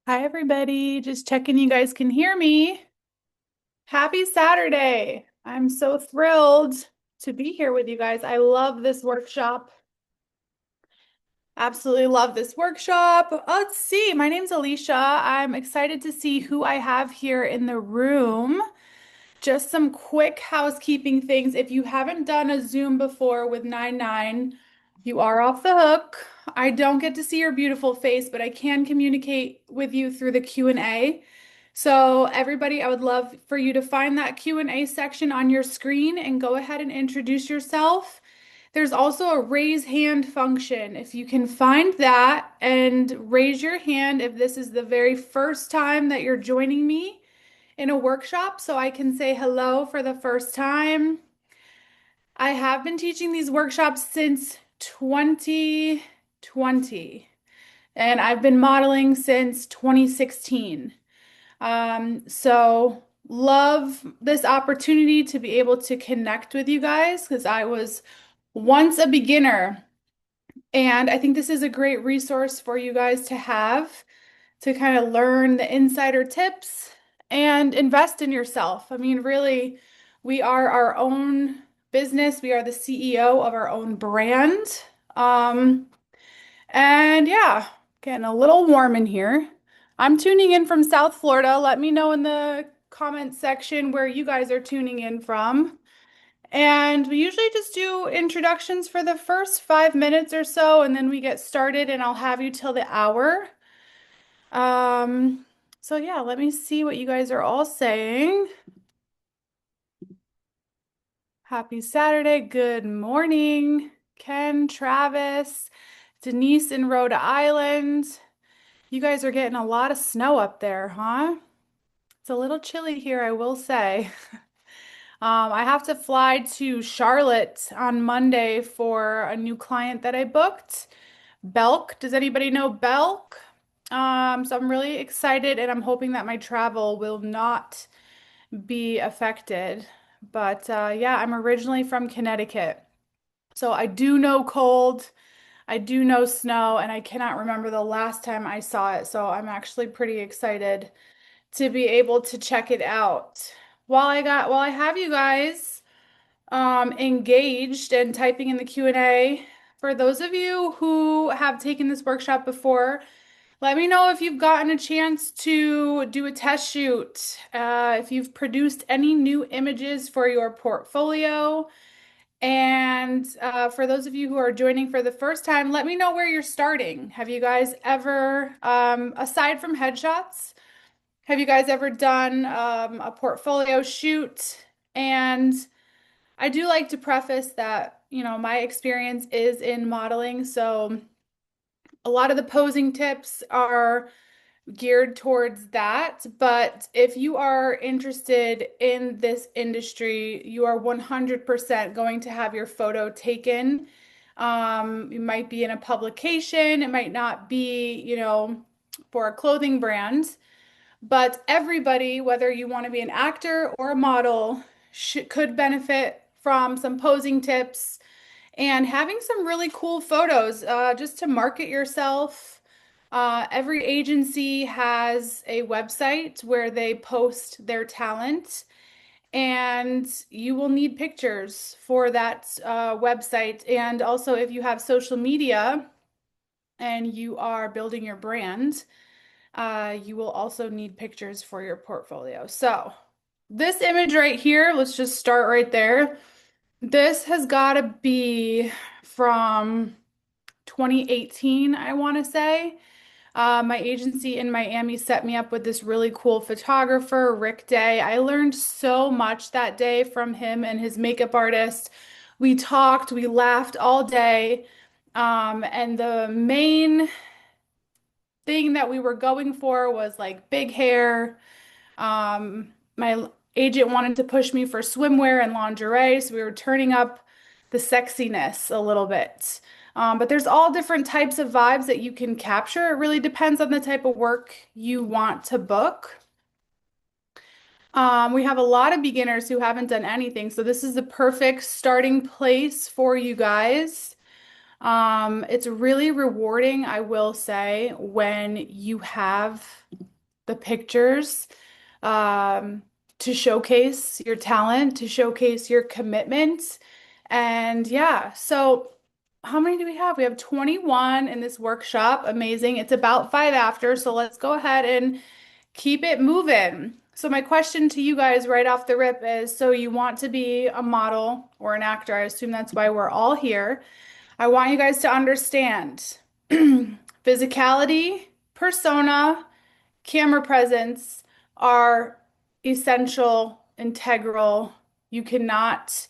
Hi, everybody. Just checking you guys can hear me. Happy Saturday. I'm so thrilled to be here with you guys. I love this workshop. Absolutely love this workshop. Let's see. My name's Alicia. I'm excited to see who I have here in the room. Just some quick housekeeping things. If you haven't done a Zoom before with 99, you are off the hook. I don't get to see your beautiful face, but I can communicate with you through the Q&A. So everybody, I would love for you to find that Q&A section on your screen and go ahead and introduce yourself. There's also a raise hand function. If you can find that and raise your hand if this is the very first time that you're joining me in a workshop, so I can say hello for the first time. I have been teaching these workshops since 2020, and I've been modeling since 2016. So love this opportunity to be able to connect with you guys because I was once a beginner, and I think this is a great resource for you guys to have to kind of learn the insider tips and invest in yourself. I mean, really, we are our own business. We are the CEO of our own brand. Um, and yeah, getting a little warm in here. I'm tuning in from South Florida. Let me know in the comment section where you guys are tuning in from. And we usually just do introductions for the first 5 minutes or so, and then we get started, and I'll have you till the hour. Um, so yeah, let me see what you guys are all saying. Happy Saturday. Good morning, Ken, Travis, Denise in Rhode Island. You guys are getting a lot of snow up there, huh? It's a little chilly here, I will say. I have to fly to Charlotte on Monday for a new client that I booked. Belk. Does anybody know Belk? So I'm really excited and I'm hoping that my travel will not be affected. But yeah, I'm originally from Connecticut. So I do know cold, I do know snow, and I cannot remember the last time I saw it. So I'm actually pretty excited to be able to check it out. While I have you guys engaged and typing in the Q&A, for those of you who have taken this workshop before, let me know if you've gotten a chance to do a test shoot, if you've produced any new images for your portfolio. And for those of you who are joining for the first time, let me know where you're starting. Have you guys ever, aside from headshots, have you guys ever done a portfolio shoot? And I do like to preface that, my experience is in modeling. So a lot of the posing tips are geared towards that. But if you are interested in this industry, you are 100% going to have your photo taken. You might be in a publication, it might not be, for a clothing brand, but everybody, whether you want to be an actor or a model, could benefit from some posing tips and having some really cool photos just to market yourself. Every agency has a website where they post their talent, and you will need pictures for that website. And also, if you have social media and you are building your brand, you will also need pictures for your portfolio. So, this image right here, let's just start right there. This has got to be from 2018, I want to say. My agency in Miami set me up with this really cool photographer, Rick Day. I learned so much that day from him and his makeup artist. We talked, we laughed all day. And the main thing that we were going for was like big hair. My agent wanted to push me for swimwear and lingerie, so we were turning up the sexiness a little bit. But there's all different types of vibes that you can capture. It really depends on the type of work you want to book. We have a lot of beginners who haven't done anything, so this is the perfect starting place for you guys. It's really rewarding, I will say, when you have the pictures um, to showcase your talent, to showcase your commitment. And yeah, so how many do we have? We have 21 in this workshop. Amazing. It's about five after, so let's go ahead and keep it moving. So my question to you guys right off the rip is, so you want to be a model or an actor? I assume that's why we're all here. I want you guys to understand physicality, persona, camera presence are essential, integral. You cannot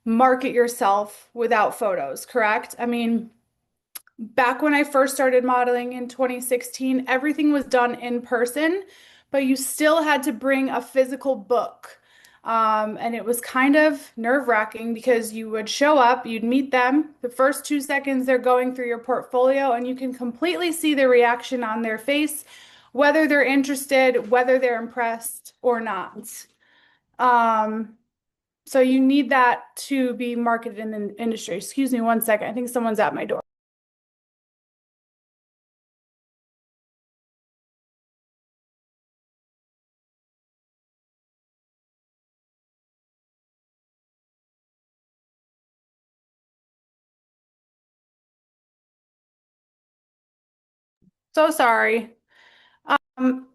market yourself without photos, correct? I mean, back when I first started modeling in 2016, everything was done in person, but you still had to bring a physical book. And it was kind of nerve-wracking because you would show up, you'd meet them, the first 2 seconds they're going through your portfolio, and you can completely see the reaction on their face, whether they're interested, whether they're impressed or not. Um, so you need that to be marketed in the industry. Excuse me one second. I think someone's at my door. So sorry. Um,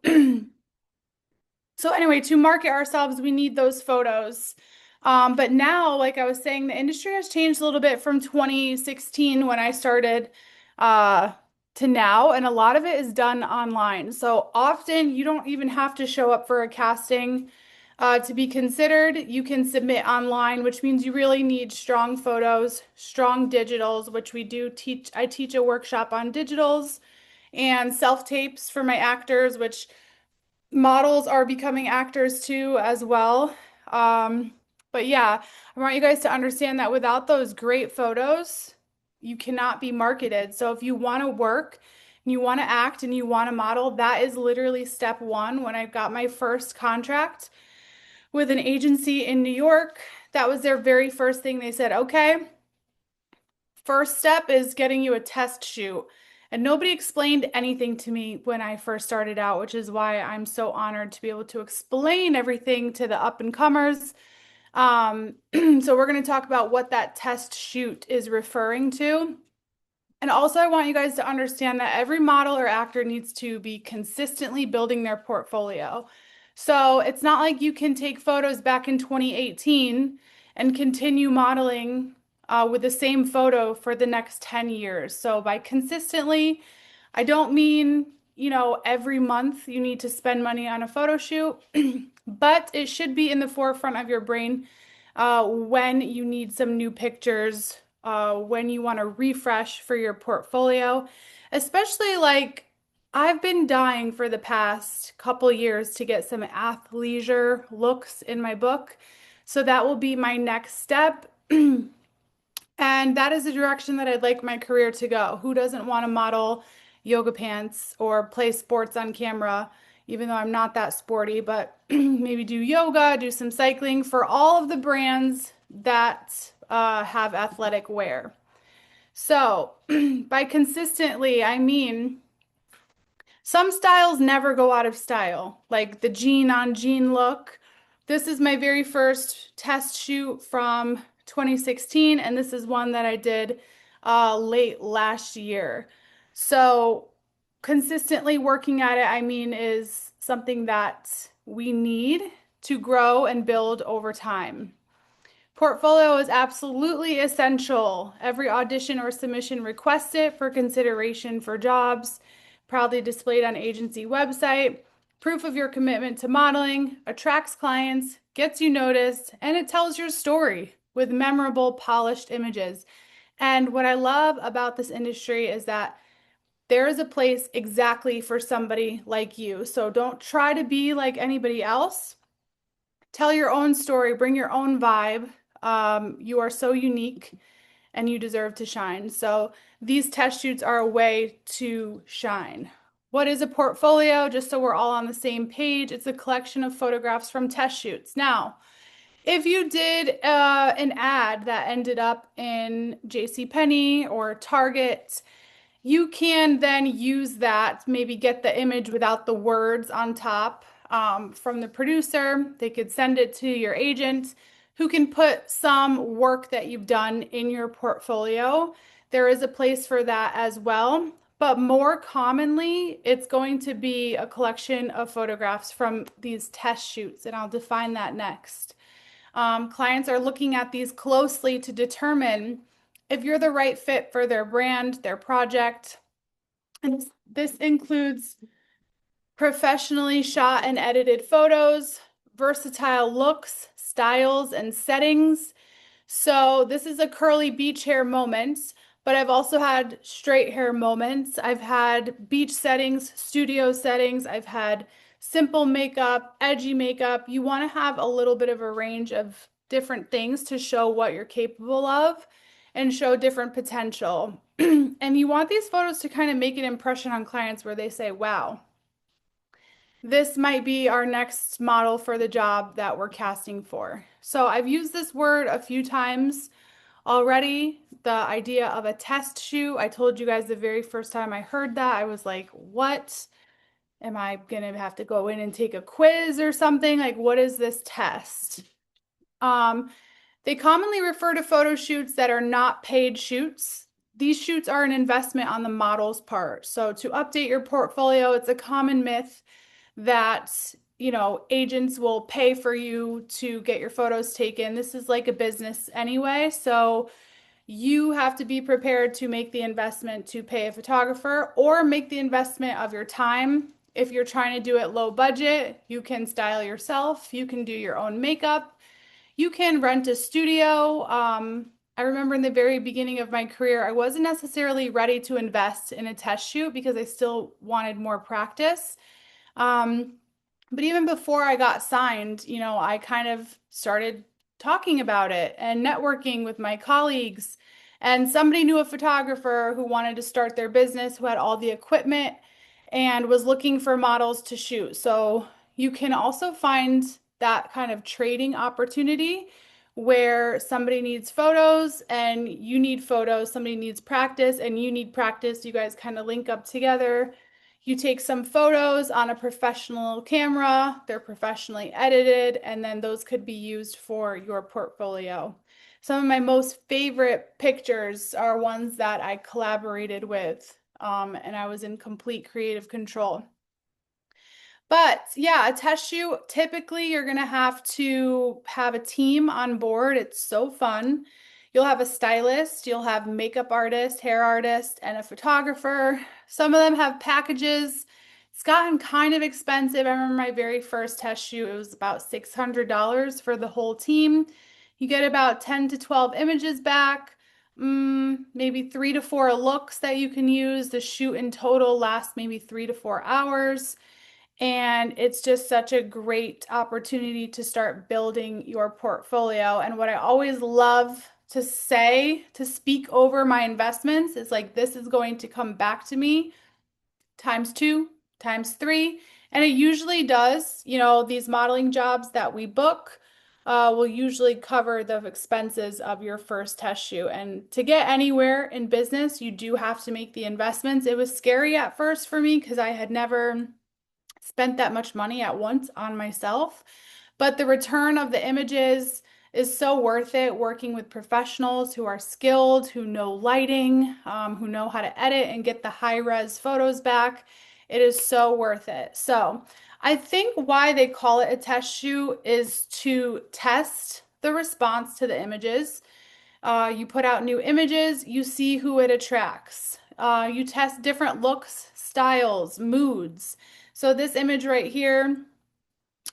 so anyway, to market ourselves, we need those photos. But now, like I was saying, the industry has changed a little bit from 2016 when I started uh, to now, and a lot of it is done online. So often you don't even have to show up for a casting to be considered. You can submit online, which means you really need strong photos, strong digitals, which we do teach. I teach a workshop on digitals and self-tapes for my actors, which models are becoming actors too as well. Um, but yeah, I want you guys to understand that without those great photos, you cannot be marketed. So if you want to work, and you want to act and you want to model, that is literally step one. When I got my first contract with an agency in New York, that was their very first thing. They said, okay, first step is getting you a test shoot. And nobody explained anything to me when I first started out, which is why I'm so honored to be able to explain everything to the up and comers. So we're going to talk about what that test shoot is referring to. And also, I want you guys to understand that every model or actor needs to be consistently building their portfolio. So it's not like you can take photos back in 2018 and continue modeling with the same photo for the next 10 years. So by consistently, I don't mean, every month you need to spend money on a photo shoot, but it should be in the forefront of your brain when you need some new pictures, when you want to refresh for your portfolio, especially like I've been dying for the past couple years to get some athleisure looks in my book. So that will be my next step. And that is the direction that I'd like my career to go. Who doesn't want to model yoga pants or play sports on camera, even though I'm not that sporty, but maybe do yoga, do some cycling for all of the brands that have athletic wear. So, by consistently, I mean some styles never go out of style, like the jean on jean look. This is my very first test shoot from 2016, and this is one that I did late last year. So, consistently working at it, I mean, is something that we need to grow and build over time. Portfolio is absolutely essential. Every audition or submission requests it for consideration for jobs. Proudly displayed on agency website. Proof of your commitment to modeling, attracts clients, gets you noticed, and it tells your story with memorable, polished images. And what I love about this industry is that there is a place exactly for somebody like you. So don't try to be like anybody else. Tell your own story, bring your own vibe. You are so unique and you deserve to shine. So these test shoots are a way to shine. What is a portfolio? Just so we're all on the same page, it's a collection of photographs from test shoots. Now, If you did an ad that ended up in JCPenney or Target, you can then use that, maybe get the image without the words on top from the producer. They could send it to your agent who can put some work that you've done in your portfolio. There is a place for that as well. But more commonly, it's going to be a collection of photographs from these test shoots, and I'll define that next. Clients are looking at these closely to determine if you're the right fit for their brand, their project. And this includes professionally shot and edited photos, versatile looks, styles, and settings. So this is a curly beach hair moment, but I've also had straight hair moments. I've had beach settings, studio settings. I've had simple makeup, edgy makeup. You want to have a little bit of a range of different things to show what you're capable of and show different potential. And you want these photos to kind of make an impression on clients where they say, wow, this might be our next model for the job that we're casting for. So I've used this word a few times already. The idea of a test shoot. I told you guys the very first time I heard that, I was like, what? Am I gonna have to go in and take a quiz or something? Like, what is this test? Um, they commonly refer to photo shoots that are not paid shoots. These shoots are an investment on the model's part. So to update your portfolio, it's a common myth that, agents will pay for you to get your photos taken. This is like a business anyway. So you have to be prepared to make the investment to pay a photographer or make the investment of your time. If you're trying to do it low budget, you can style yourself, you can do your own makeup, you can rent a studio. I remember in the very beginning of my career, I wasn't necessarily ready to invest in a test shoot because I still wanted more practice. Um, but even before I got signed, I kind of started talking about it and networking with my colleagues. And somebody knew a photographer who wanted to start their business, who had all the equipment and was looking for models to shoot. So you can also find that kind of trading opportunity where somebody needs photos and you need photos, somebody needs practice and you need practice. You guys kind of link up together. You take some photos on a professional camera, they're professionally edited, and then those could be used for your portfolio. Some of my most favorite pictures are ones that I collaborated with, and I was in complete creative control. But yeah, a test shoot, typically you're going to have a team on board. It's so fun. You'll have a stylist, you'll have makeup artist, hair artist, and a photographer. Some of them have packages. It's gotten kind of expensive. I remember my very first test shoot, it was about $600 for the whole team. You get about 10 to 12 images back, maybe 3 to 4 looks that you can use. The shoot in total lasts maybe 3 to 4 hours. And it's just such a great opportunity to start building your portfolio. And what I always love to say, to speak over my investments, is like, this is going to come back to me times two, times three. And it usually does. These modeling jobs that we book will usually cover the expenses of your first test shoot. And to get anywhere in business, you do have to make the investments. It was scary at first for me because I had never spent that much money at once on myself. But the return of the images is so worth it working with professionals who are skilled, who know lighting, who know how to edit and get the high res photos back. It is so worth it. So I think why they call it a test shoot is to test the response to the images. You put out new images, you see who it attracts. You test different looks, styles, moods. So this image right here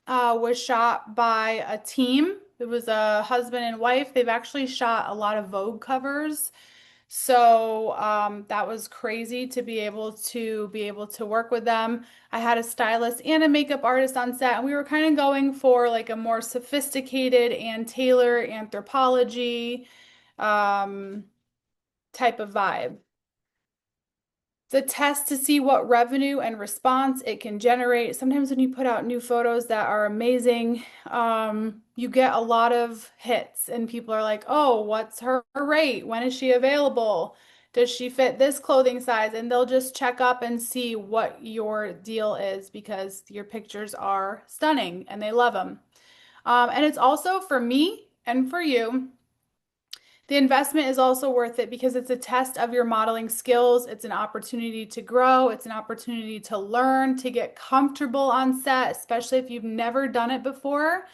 was shot by a team. It was a husband and wife. They've actually shot a lot of Vogue covers. So that was crazy to be able to work with them. I had a stylist and a makeup artist on set, and we were kind of going for like a more sophisticated and Taylor anthropology um, type of vibe. the test to see what revenue and response it can generate. Sometimes when you put out new photos that are amazing, you get a lot of hits, and people are like, oh, what's her rate? When is she available? Does she fit this clothing size? And they'll just check up and see what your deal is because your pictures are stunning and they love them. And it's also for me and for you. The investment is also worth it because it's a test of your modeling skills. It's an opportunity to grow. It's an opportunity to learn, to get comfortable on set, especially if you've never done it before.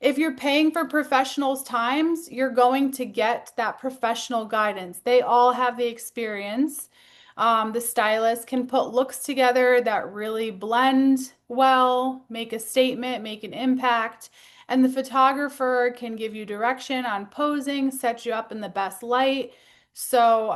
If you're paying for professionals' times, you're going to get that professional guidance. They all have the experience. The stylist can put looks together that really blend well, make a statement, make an impact. And the photographer can give you direction on posing, set you up in the best light. So,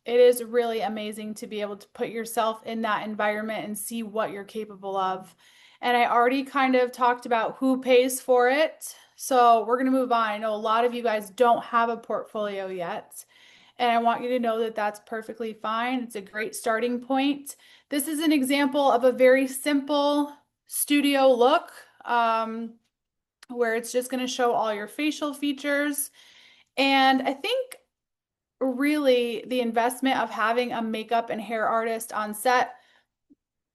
it is really amazing to be able to put yourself in that environment and see what you're capable of. And I already kind of talked about who pays for it. So we're going to move on. I know a lot of you guys don't have a portfolio yet. And I want you to know that that's perfectly fine. It's a great starting point. This is an example of a very simple studio look where it's just going to show all your facial features. And I think really the investment of having a makeup and hair artist on set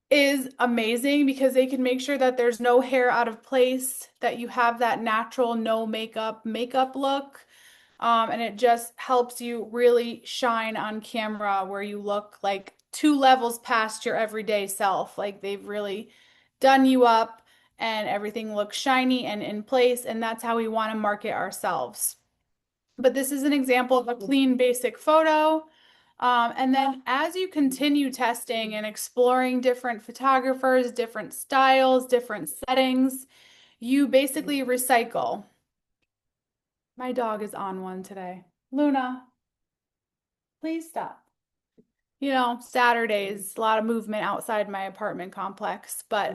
is amazing because they can make sure that there's no hair out of place, that you have that natural no makeup look. And it just helps you really shine on camera where you look like two levels past your everyday self. Like they've really done you up and everything looks shiny and in place. And that's how we want to market ourselves. But this is an example of a clean, basic photo. And then as you continue testing and exploring different photographers, different styles, different settings, you basically recycle. My dog is on one today. Luna, please stop. You know, Saturdays, a lot of movement outside my apartment complex, but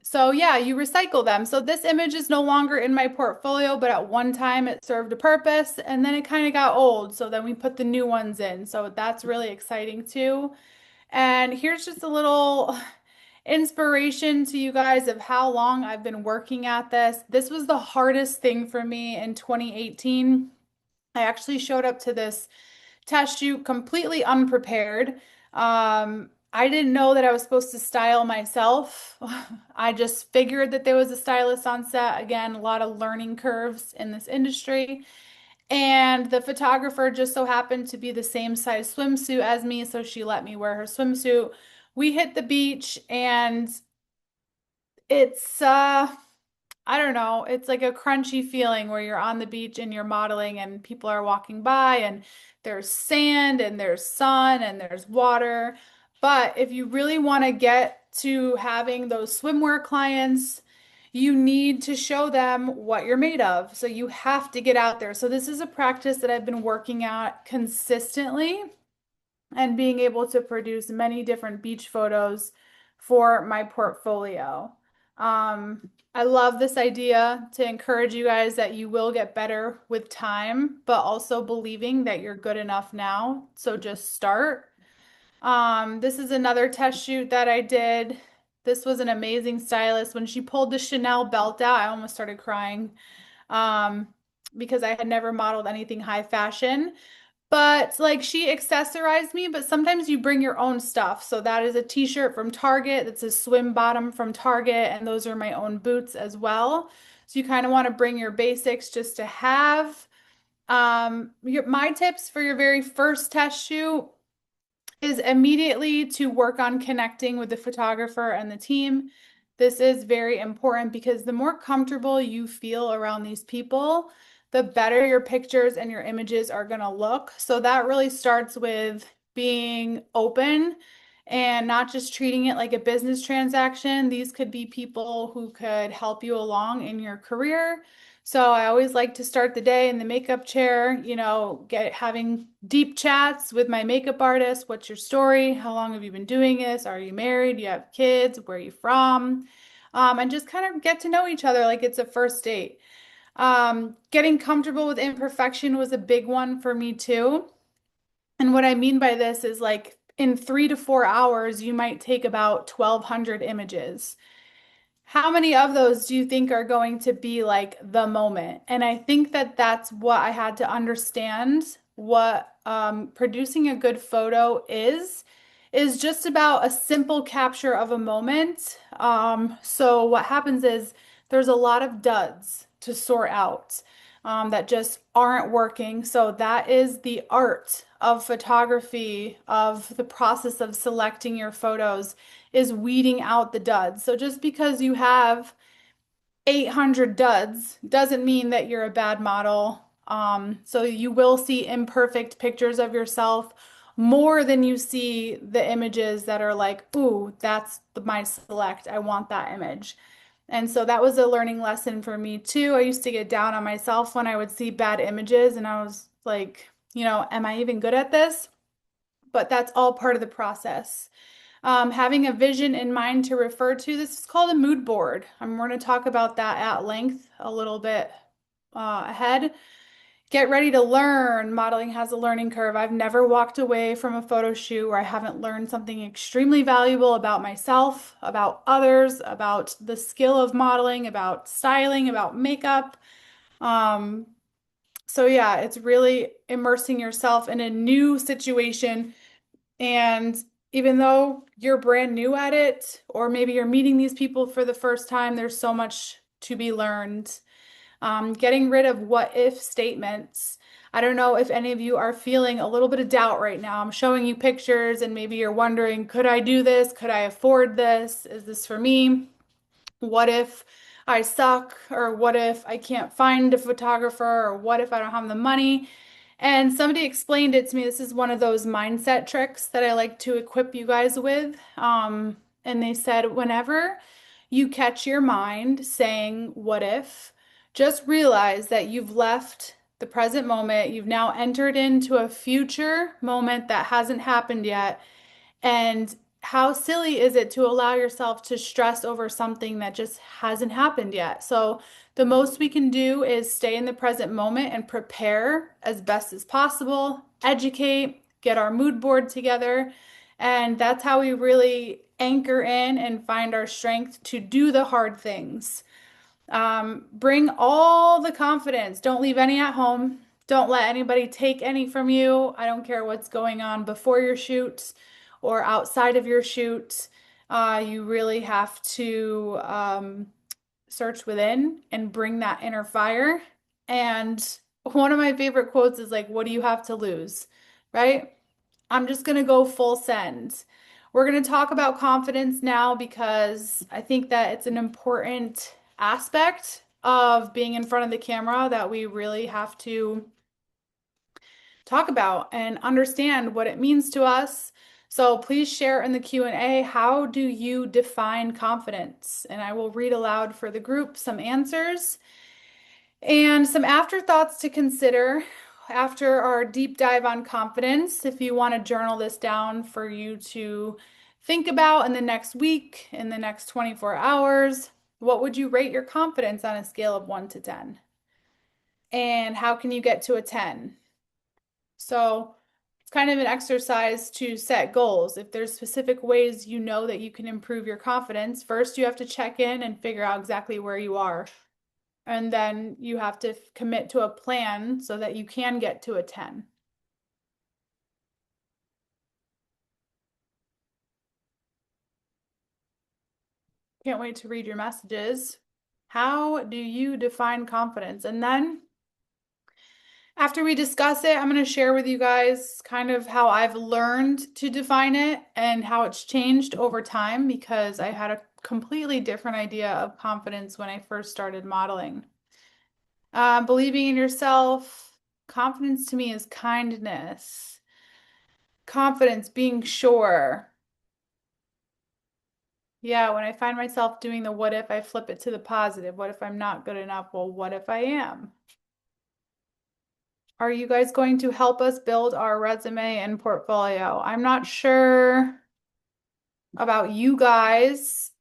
so yeah, you recycle them. So this image is no longer in my portfolio, but at one time it served a purpose and then it kind of got old. So then we put the new ones in. So that's really exciting too. And here's just a little inspiration to you guys of how long I've been working at this. This was the hardest thing for me in 2018. I actually showed up to this test shoot completely unprepared. I didn't know that I was supposed to style myself. I just figured that there was a stylist on set. Again, a lot of learning curves in this industry. And the photographer just so happened to be the same size swimsuit as me, so she let me wear her swimsuit. We hit the beach and it's I don't know, it's like a crunchy feeling where you're on the beach and you're modeling and people are walking by and there's sand and there's sun and there's water. But if you really want to get to having those swimwear clients, you need to show them what you're made of. So you have to get out there. So this is a practice that I've been working at consistently and being able to produce many different beach photos for my portfolio. I love this idea to encourage you guys that you will get better with time, but also believing that you're good enough now. So just start. This is another test shoot that I did. This was an amazing stylist. When she pulled the Chanel belt out, I almost started crying um, because I had never modeled anything high fashion. But like she accessorized me, but sometimes you bring your own stuff. So that is a t-shirt from Target. That's a swim bottom from Target. And those are my own boots as well. So you kind of want to bring your basics just to have. My tips for your very first test shoot is immediately to work on connecting with the photographer and the team. This is very important because the more comfortable you feel around these people, the better your pictures and your images are going to look. So that really starts with being open and not just treating it like a business transaction. These could be people who could help you along in your career. So I always like to start the day in the makeup chair, you know, having deep chats with my makeup artist. What's your story? How long have you been doing this? Are you married? Do you have kids? Where are you from? And just kind of get to know each other like it's a first date. Getting comfortable with imperfection was a big one for me too. And what I mean by this is like in 3 to 4 hours, you might take about 1,200 images. How many of those do you think are going to be like the moment? And I think that that's what I had to understand what producing a good photo is just about a simple capture of a moment. So what happens is there's a lot of duds to sort out that just aren't working. So that is the art of photography, of the process of selecting your photos, is weeding out the duds. So just because you have 800 duds doesn't mean that you're a bad model. So you will see imperfect pictures of yourself more than you see the images that are like, ooh, that's my select. I want that image. And so that was a learning lesson for me too. I used to get down on myself when I would see bad images and I was like, am I even good at this? But that's all part of the process. Having a vision in mind to refer to. This is called a mood board. I'm going to talk about that at length a little bit ahead. Get ready to learn. Modeling has a learning curve. I've never walked away from a photo shoot where I haven't learned something extremely valuable about myself, about others, about the skill of modeling, about styling, about makeup. Um, so yeah, it's really immersing yourself in a new situation, and even though you're brand new at it, or maybe you're meeting these people for the first time, there's so much to be learned. Getting rid of what if statements. I don't know if any of you are feeling a little bit of doubt right now. I'm showing you pictures, and maybe you're wondering, could I do this? Could I afford this? Is this for me? What if I suck? Or what if I can't find a photographer? Or what if I don't have the money? And somebody explained it to me. This is one of those mindset tricks that I like to equip you guys with. And they said, whenever you catch your mind saying, what if, just realize that you've left the present moment. You've now entered into a future moment that hasn't happened yet. And how silly is it to allow yourself to stress over something that just hasn't happened yet? So, the most we can do is stay in the present moment and prepare as best as possible, educate, get our mood board together. And that's how we really anchor in and find our strength to do the hard things. Bring all the confidence. Don't leave any at home. Don't let anybody take any from you. I don't care what's going on before your shoot or outside of your shoot. You really have to search within and bring that inner fire. And one of my favorite quotes is like, what do you have to lose? Right? I'm just going to go full send. We're going to talk about confidence now because I think that it's an important aspect of being in front of the camera that we really have to talk about and understand what it means to us. So please share in the Q&A, how do you define confidence? And I will read aloud for the group some answers. And some afterthoughts to consider after our deep dive on confidence. If you want to journal this down for you to think about in the next week, in the next 24 hours, what would you rate your confidence on a scale of 1 to 10? And how can you get to a 10? So it's kind of an exercise to set goals. If there's specific ways you know that you can improve your confidence, first you have to check in and figure out exactly where you are. And then you have to commit to a plan so that you can get to a 10. Can't wait to read your messages. How do you define confidence? And then after we discuss it, I'm going to share with you guys kind of how I've learned to define it and how it's changed over time, because I had a completely different idea of confidence when I first started modeling. Believing in yourself, confidence to me is kindness. Confidence, being sure. Yeah, when I find myself doing the what if, I flip it to the positive. What if I'm not good enough? Well, what if I am? Are you guys going to help us build our resume and portfolio? I'm not sure about you guys.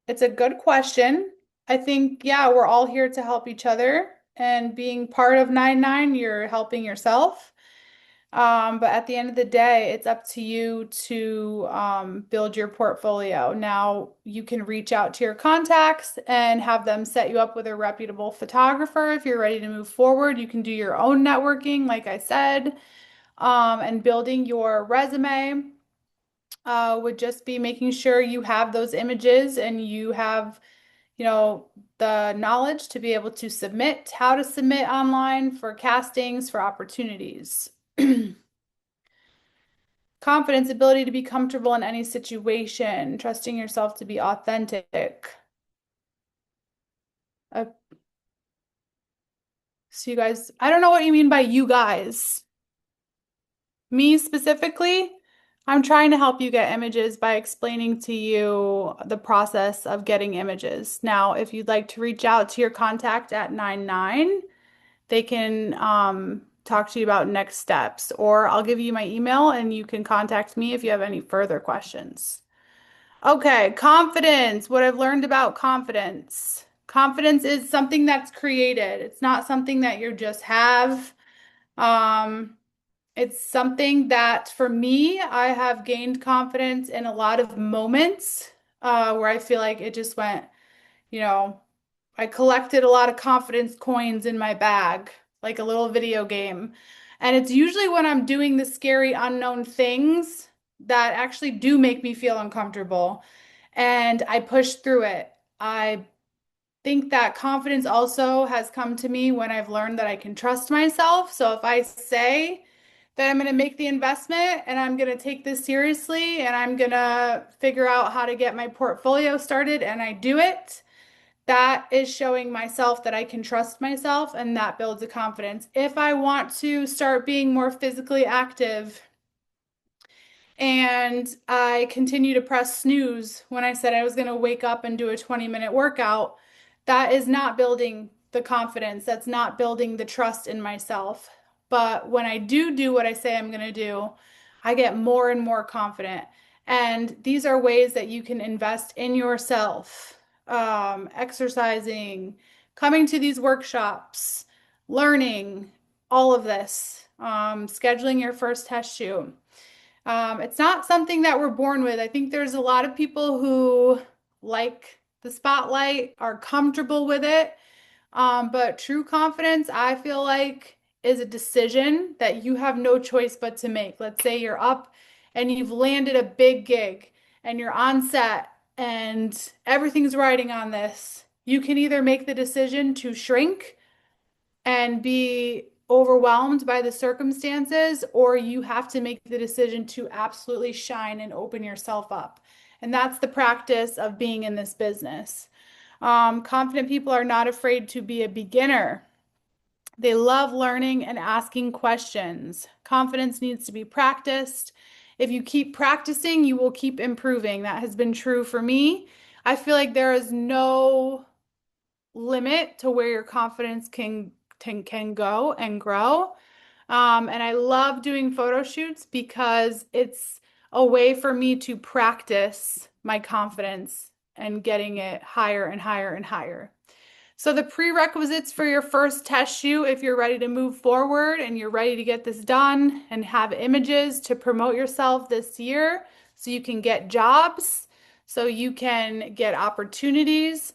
It's a good question. I think, yeah, we're all here to help each other. and being part of 99, you're helping yourself. But at the end of the day, it's up to you to build your portfolio. Now, you can reach out to your contacts and have them set you up with a reputable photographer. If you're ready to move forward, you can do your own networking, like I said, and building your resume would just be making sure you have those images and you have, the knowledge to be able to submit, how to submit online for castings, for opportunities. Confidence, ability to be comfortable in any situation, trusting yourself to be authentic. Uh, so you guys, I don't know what you mean by you guys. Me specifically, I'm trying to help you get images by explaining to you the process of getting images. Now, if you'd like to reach out to your contact at 99, they can talk to you about next steps, or I'll give you my email and you can contact me if you have any further questions. Okay, confidence. What I've learned about confidence. Confidence is something that's created. It's not something that you just have. Um, it's something that for me, I have gained confidence in a lot of moments where I feel like it just went, you know, I collected a lot of confidence coins in my bag, like a little video game. And it's usually when I'm doing the scary unknown things that actually do make me feel uncomfortable. And I push through it. I think that confidence also has come to me when I've learned that I can trust myself. So if I say that I'm going to make the investment and I'm going to take this seriously and I'm going to figure out how to get my portfolio started and I do it, that is showing myself that I can trust myself and that builds a confidence. If I want to start being more physically active and I continue to press snooze when I said I was going to wake up and do a 20-minute workout, that is not building the confidence. That's not building the trust in myself. But when I do what I say I'm going to do, I get more and more confident. And these are ways that you can invest in yourself, exercising, coming to these workshops, learning, all of this, scheduling your first test shoot. It's not something that we're born with. I think there's a lot of people who like the spotlight, are comfortable with it. But true confidence, I feel like, is a decision that you have no choice but to make. Let's say you're up and you've landed a big gig and you're on set and everything's riding on this. You can either make the decision to shrink and be overwhelmed by the circumstances, or you have to make the decision to absolutely shine and open yourself up. And that's the practice of being in this business. Confident people are not afraid to be a beginner. They love learning and asking questions. Confidence needs to be practiced. If you keep practicing, you will keep improving. That has been true for me. I feel like there is no limit to where your confidence can go and grow. And I love doing photo shoots because it's a way for me to practice my confidence and getting it higher and higher and higher. So the prerequisites for your first test shoot, if you're ready to move forward and you're ready to get this done and have images to promote yourself this year so you can get jobs, so you can get opportunities,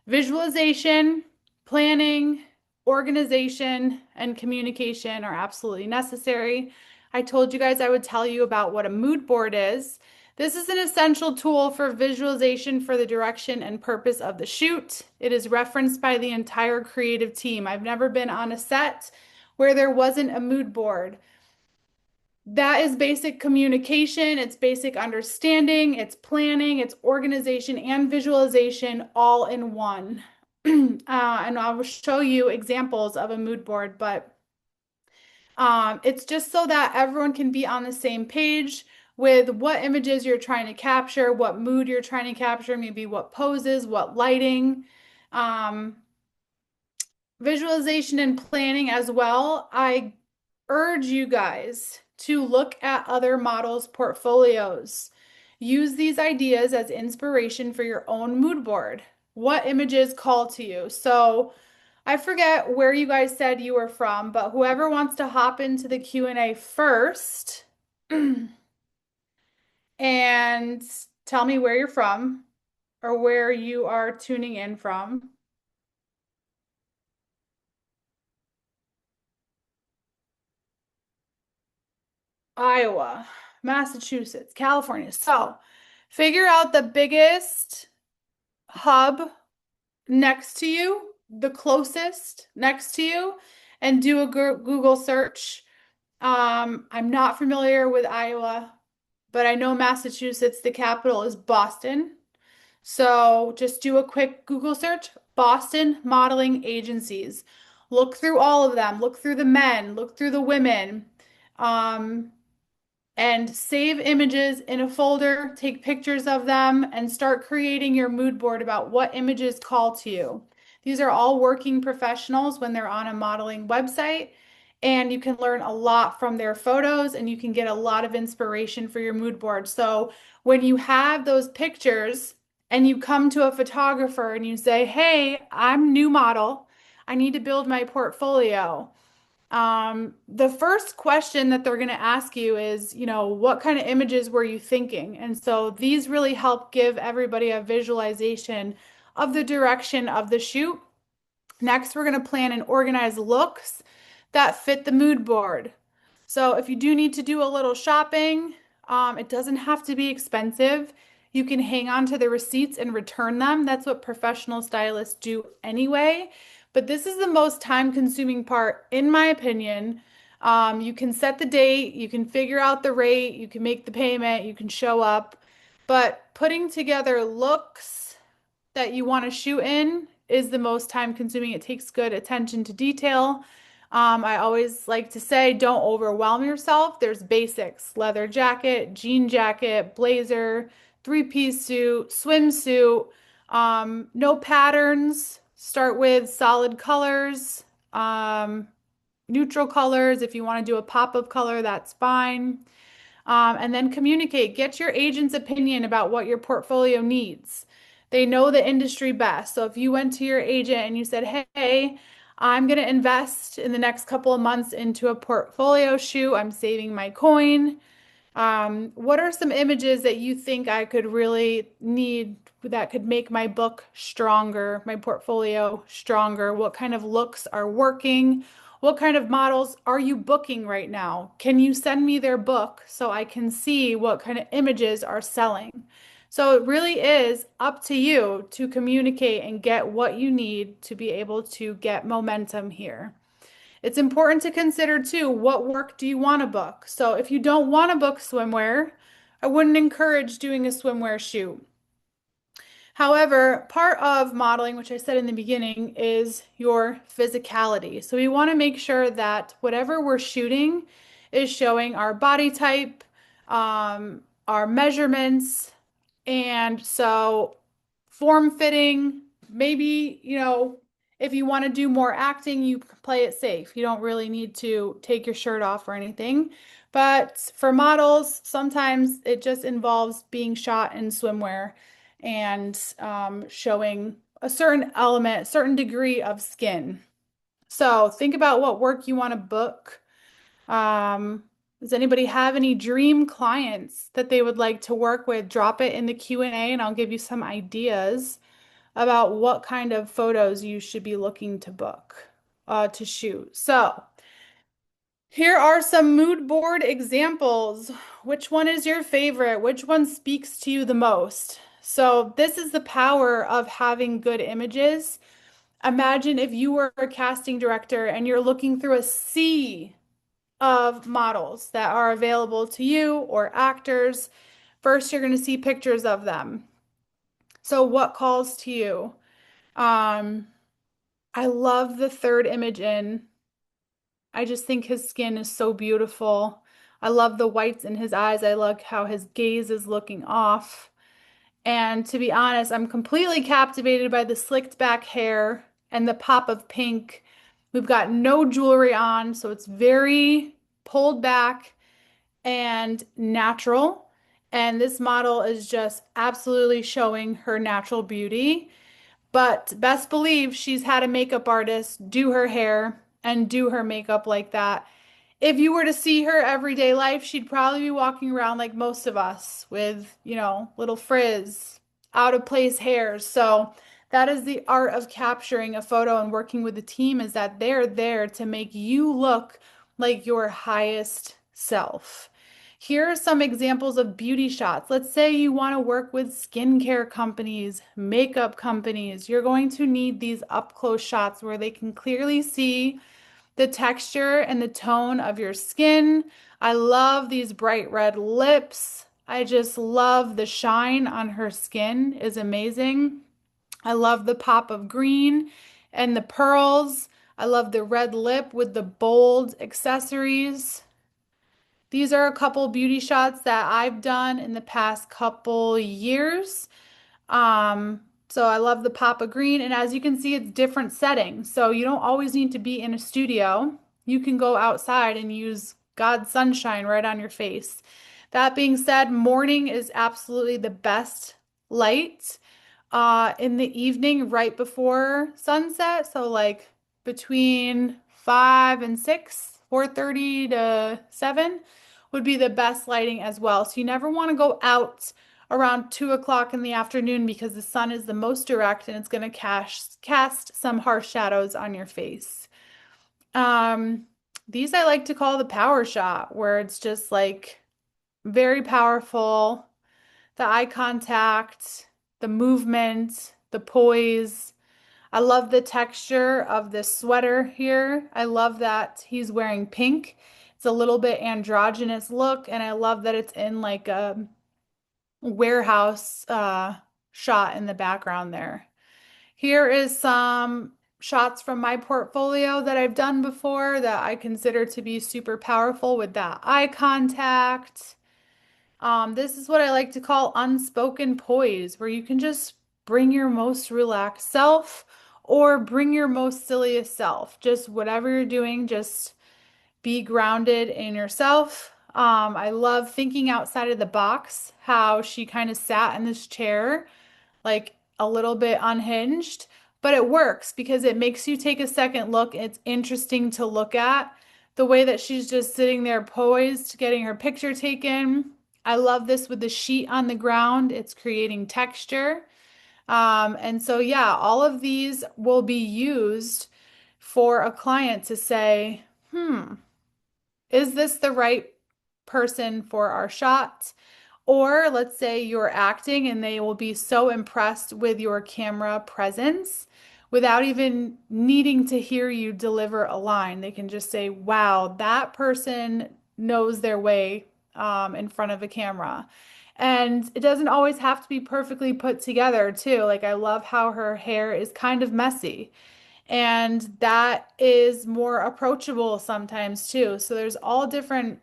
visualization, planning, organization, and communication are absolutely necessary. I told you guys I would tell you about what a mood board is. This is an essential tool for visualization for the direction and purpose of the shoot. It is referenced by the entire creative team. I've never been on a set where there wasn't a mood board. That is basic communication, it's basic understanding, it's planning, it's organization and visualization all in one. And I will show you examples of a mood board, but it's just so that everyone can be on the same page with what images you're trying to capture, what mood you're trying to capture, maybe what poses, what lighting. Um, Visualization and planning as well. I urge you guys to look at other models' portfolios. Use these ideas as inspiration for your own mood board. What images call to you? So, I forget where you guys said you were from, but whoever wants to hop into the Q&A first and tell me where you're from or where you are tuning in from. Iowa, Massachusetts, California. So figure out the biggest hub next to you, the closest next to you, and do a Google search. I'm not familiar with Iowa, but I know Massachusetts, the capital is Boston. So just do a quick Google search, Boston modeling agencies. Look through all of them, look through the men, look through the women. Um, and save images in a folder, take pictures of them, and start creating your mood board about what images call to you. These are all working professionals when they're on a modeling website, and you can learn a lot from their photos and you can get a lot of inspiration for your mood board. So when you have those pictures and you come to a photographer and you say, "Hey, I'm new model. I need to build my portfolio." The first question that they're going to ask you is, what kind of images were you thinking? And so these really help give everybody a visualization of the direction of the shoot. Next, we're going to plan and organize looks that fit the mood board. So if you do need to do a little shopping, it doesn't have to be expensive. You can hang on to the receipts and return them. That's what professional stylists do anyway. But this is the most time-consuming part, in my opinion. You can set the date, you can figure out the rate, you can make the payment, you can show up. But putting together looks that you want to shoot in is the most time consuming. It takes good attention to detail. I always like to say, don't overwhelm yourself. There's basics, leather jacket, jean jacket, blazer, three-piece suit, swimsuit, no patterns. Start with solid colors, neutral colors. If you want to do a pop of color, that's fine. And then communicate. Get your agent's opinion about what your portfolio needs. They know the industry best. So if you went to your agent and you said, "Hey, I'm going to invest in the next couple of months into a portfolio shoot. I'm saving my coin. What are some images that you think I could really need that could make my book stronger, my portfolio stronger? What kind of looks are working? What kind of models are you booking right now? Can you send me their book so I can see what kind of images are selling?" So it really is up to you to communicate and get what you need to be able to get momentum here. It's important to consider too, what work do you want to book? So if you don't want to book swimwear, I wouldn't encourage doing a swimwear shoot. However, part of modeling, which I said in the beginning, is your physicality. So we want to make sure that whatever we're shooting is showing our body type, our measurements, and so form fitting, maybe, if you want to do more acting, you play it safe. You don't really need to take your shirt off or anything. But for models, sometimes it just involves being shot in swimwear and showing a certain element, certain degree of skin. So think about what work you want to book. Does anybody have any dream clients that they would like to work with? Drop it in the Q&A and I'll give you some ideas about what kind of photos you should be looking to book, to shoot. So here are some mood board examples. Which one is your favorite? Which one speaks to you the most? So this is the power of having good images. Imagine if you were a casting director and you're looking through a sea of models that are available to you or actors. First, you're going to see pictures of them. So what calls to you? Um, I love the third image in. I just think his skin is so beautiful. I love the whites in his eyes. I like how his gaze is looking off. And to be honest, I'm completely captivated by the slicked back hair and the pop of pink. We've got no jewelry on, so it's very pulled back and natural. And this model is just absolutely showing her natural beauty. But best believe she's had a makeup artist do her hair and do her makeup like that. If you were to see her everyday life, she'd probably be walking around like most of us with, little frizz, out of place hairs. So that is the art of capturing a photo and working with the team is that they're there to make you look like your highest self. Here are some examples of beauty shots. Let's say you want to work with skincare companies, makeup companies. You're going to need these up close shots where they can clearly see the texture and the tone of your skin. I love these bright red lips. I just love the shine on her skin is amazing. I love the pop of green and the pearls. I love the red lip with the bold accessories. These are a couple beauty shots that I've done in the past couple years. So I love the pop of green, and as you can see, it's different settings. So you don't always need to be in a studio. You can go outside and use God's sunshine right on your face. That being said, morning is absolutely the best light. In the evening, right before sunset, so like between 5 and 6, 4:30 to 7 would be the best lighting as well. So you never want to go out around 2 o'clock in the afternoon because the sun is the most direct and it's going to cast some harsh shadows on your face. Um, these I like to call the power shot, where it's just like very powerful, the eye contact, the movement, the poise. I love the texture of this sweater here. I love that he's wearing pink. It's a little bit androgynous look, and I love that it's in like a warehouse shot in the background there. Here is some shots from my portfolio that I've done before that I consider to be super powerful with that eye contact. This is what I like to call unspoken poise, where you can just bring your most relaxed self or bring your most silliest self. Just whatever you're doing, just be grounded in yourself. I love thinking outside of the box, how she kind of sat in this chair, like a little bit unhinged, but it works because it makes you take a second look. It's interesting to look at the way that she's just sitting there poised, getting her picture taken. I love this with the sheet on the ground. It's creating texture. And so, yeah, all of these will be used for a client to say, is this the right person for our shot? Or let's say you're acting and they will be so impressed with your camera presence without even needing to hear you deliver a line. They can just say, wow, that person knows their way in front of a camera. And it doesn't always have to be perfectly put together, too. Like, I love how her hair is kind of messy. And that is more approachable sometimes, too. So there's all different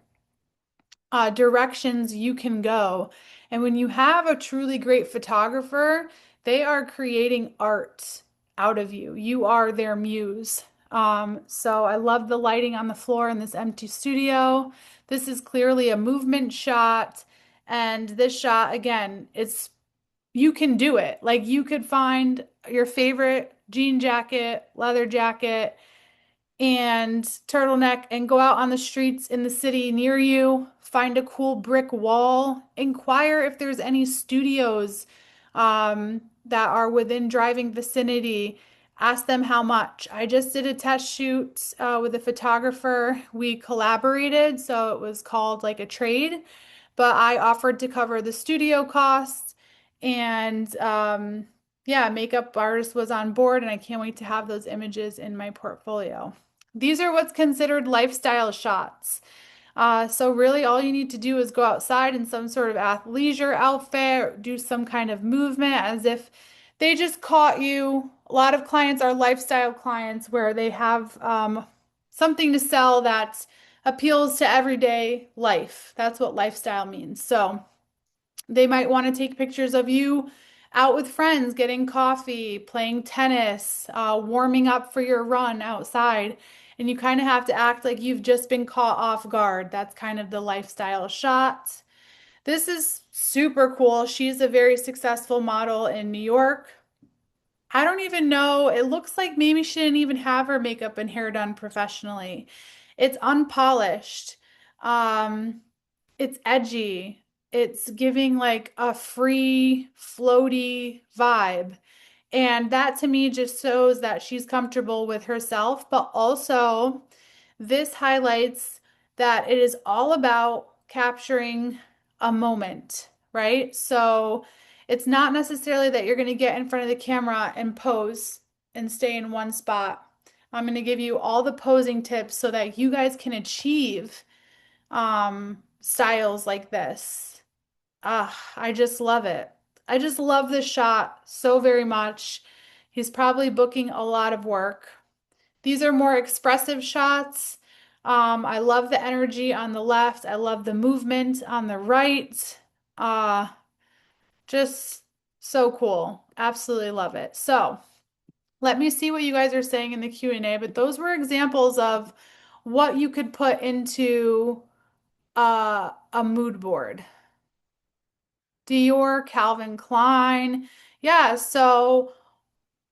directions you can go. And when you have a truly great photographer, they are creating art out of you. You are their muse. So I love the lighting on the floor in this empty studio. This is clearly a movement shot. And this shot, again, it's you can do it. Like you could find your favorite jean jacket, leather jacket, and turtleneck and go out on the streets in the city near you, find a cool brick wall, inquire if there's any studios that are within driving vicinity. Ask them how much. I just did a test shoot with a photographer. We collaborated, so it was called like a trade, but I offered to cover the studio costs and yeah, makeup artist was on board, and I can't wait to have those images in my portfolio. These are what's considered lifestyle shots. So really all you need to do is go outside in some sort of athleisure outfit, or do some kind of movement as if they just caught you. A lot of clients are lifestyle clients where they have something to sell that appeals to everyday life. That's what lifestyle means. So they might want to take pictures of you out with friends, getting coffee, playing tennis, warming up for your run outside. And you kind of have to act like you've just been caught off guard. That's kind of the lifestyle shot. This is super cool. She's a very successful model in New York. I don't even know. It looks like maybe she didn't even have her makeup and hair done professionally. It's unpolished. Um, it's edgy. It's giving like a free, floaty vibe. And that to me just shows that she's comfortable with herself, but also this highlights that it is all about capturing a moment, right? So it's not necessarily that you're going to get in front of the camera and pose and stay in one spot. I'm going to give you all the posing tips so that you guys can achieve styles like this. Ah, I just love it. I just love this shot so very much. He's probably booking a lot of work. These are more expressive shots. I love the energy on the left. I love the movement on the right. Uh, just so cool. Absolutely love it. So let me see what you guys are saying in the Q&A, but those were examples of what you could put into a mood board. Dior, Calvin Klein. Yeah, so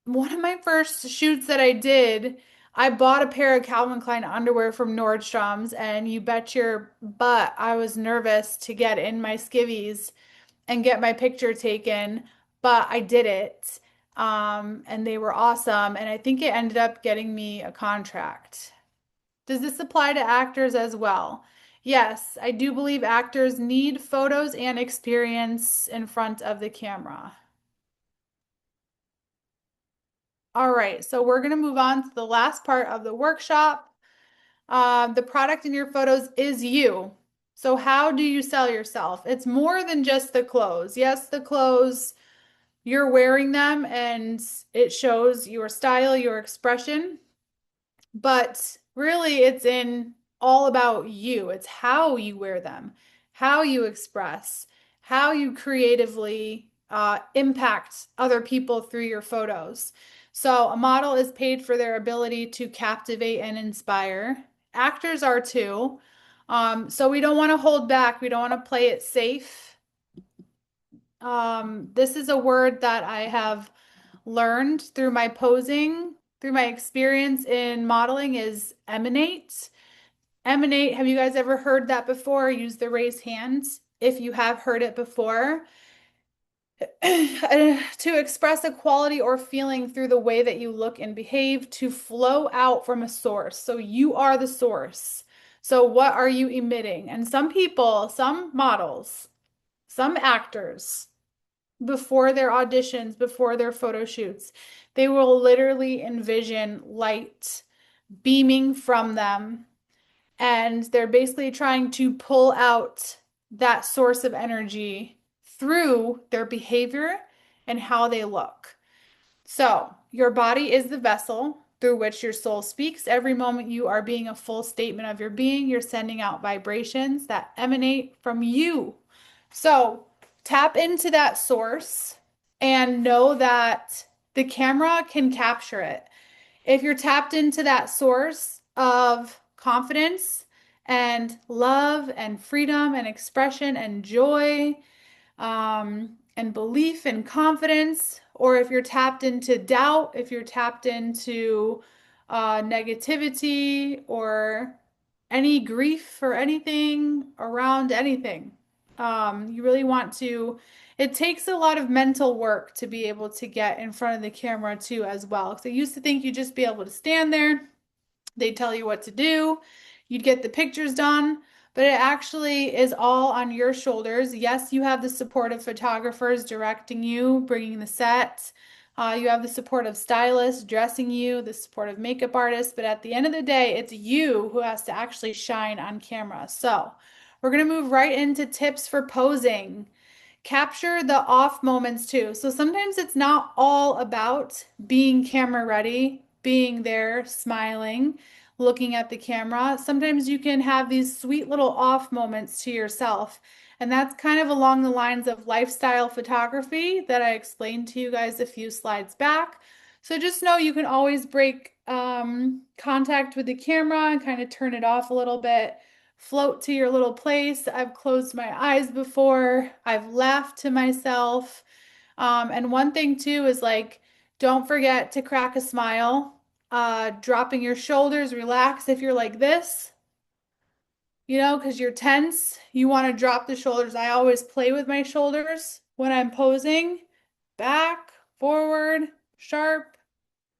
one of my first shoots that I did, I bought a pair of Calvin Klein underwear from Nordstrom's, and you bet your butt I was nervous to get in my skivvies and get my picture taken, but I did it. And they were awesome, and I think it ended up getting me a contract. Does this apply to actors as well? Yes, I do believe actors need photos and experience in front of the camera. All right, so we're going to move on to the last part of the workshop. The product in your photos is you. So, how do you sell yourself? It's more than just the clothes. Yes, the clothes, you're wearing them and it shows your style, your expression. But really, it's in all about you. It's how you wear them, how you express, how you creatively impact other people through your photos. So, a model is paid for their ability to captivate and inspire. Actors are too. So, we don't want to hold back, we don't want to play it safe. This is a word that I have learned through my posing, through my experience in modeling is emanate. Emanate, have you guys ever heard that before? Use the raised hands if you have heard it before. To express a quality or feeling through the way that you look and behave, to flow out from a source. So you are the source. So what are you emitting? And some people, some models, some actors, before their auditions, before their photo shoots, they will literally envision light beaming from them. And they're basically trying to pull out that source of energy through their behavior and how they look. So, your body is the vessel through which your soul speaks. Every moment you are being a full statement of your being, you're sending out vibrations that emanate from you. So, tap into that source and know that the camera can capture it. If you're tapped into that source of confidence and love and freedom and expression and joy, and belief and confidence, or if you're tapped into doubt, if you're tapped into negativity or any grief or anything around anything, you really want to. It takes a lot of mental work to be able to get in front of the camera too, as well. Because I used to think you'd just be able to stand there, they tell you what to do. You'd get the pictures done, but it actually is all on your shoulders. Yes, you have the support of photographers directing you, bringing the set. You have the support of stylists dressing you, the support of makeup artists, but at the end of the day, it's you who has to actually shine on camera. So, we're going to move right into tips for posing. Capture the off moments too. So sometimes it's not all about being camera ready, being there, smiling, looking at the camera. Sometimes you can have these sweet little off moments to yourself. And that's kind of along the lines of lifestyle photography that I explained to you guys a few slides back. So just know you can always break contact with the camera and kind of turn it off a little bit, float to your little place. I've closed my eyes before. I've laughed to myself. And one thing too is like Don't forget to crack a smile. Dropping your shoulders, relax if you're like this, because you're tense. You want to drop the shoulders. I always play with my shoulders when I'm posing. Back, forward, sharp,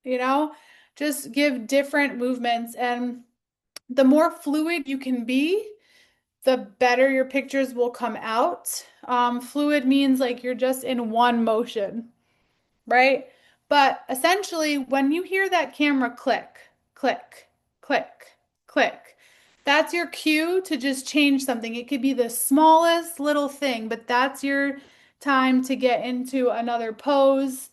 you know, just give different movements. And the more fluid you can be, the better your pictures will come out. Fluid means like you're just in one motion, right? But essentially, when you hear that camera click, click, click, click, that's your cue to just change something. It could be the smallest little thing, but that's your time to get into another pose.